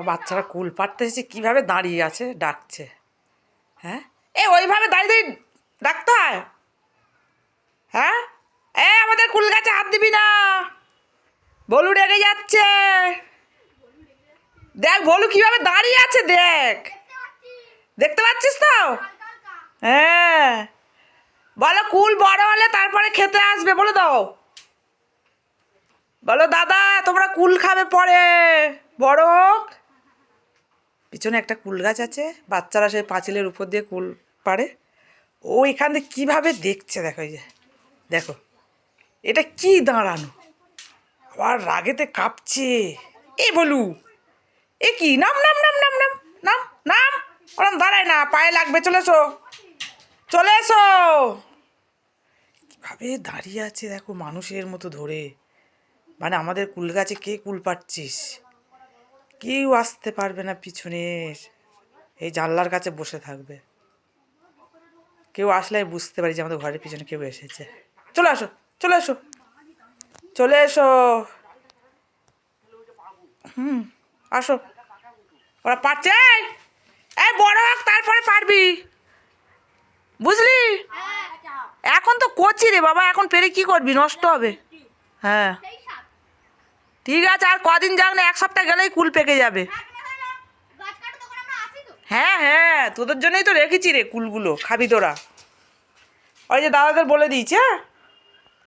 বাচ্চারা কুল পাড়তে এসেছে কীভাবে দাঁড়িয়ে আছে ডাকছে। হ্যাঁ ওইভাবে দাঁড়িয়ে দাঁড়িয়ে ডাকতে হয়। হ্যাঁ আমাদের কুল গাছে হাত দিবি না, বলু রেগে যাচ্ছে। দেখ বলু কিভাবে দাঁড়িয়ে আছে, দেখ, দেখতে পাচ্ছিস তো? হ্যাঁ বলো কুল বড় হলে তারপরে খেতে আসবে, বলে দাও। বলো দাদা তোমরা কুল খাবে পরে, বড় হোক। পিছনে একটা কুল গাছ আছে, বাচ্চারা সেই পাঁচিলের উপর দিয়ে কুল পাড়ে। ও এখান থেকে কীভাবে দেখছে, দেখো এই যে, দেখো এটা কি দাঁড়ানো, আবার রাগেতে কাঁপছে। বলু কি, নাম নাম নাম নাম নাম নাম নাম, ওরম দাঁড়ায় না, পায়ে লাগবে, চলে এসো চলে এসো। কীভাবে দাঁড়িয়ে আছে দেখো মানুষের মতো ধরে, মানে আমাদের কুল গাছে কে কুল পাচ্ছিস, কেউ আসতে পারবে না পিছনের, এই জানলার কাছে বসে থাকবে। কেউ আসলে বুঝতে পারি যে আমাদের ঘরের পিছনে কেউ এসেছে। চলে আসো চলে এসো চলে এসো, আসো। ওরা পারছে, বড় হোক তারপরে পারবি, বুঝলি? এখন তো করছি রে বাবা, এখন পেরে কি করবি, নষ্ট হবে। হ্যাঁ ঠিক আছে, আর কদিন যাক না, এক সপ্তাহ গেলেই কুল পেকে যাবে। হ্যাঁ তোদের জন্যই তো রেখেছি রে কুলগুলো, খাবি তোরা। ওই যে দাদাদের বলে দিয়েছি। হ্যাঁ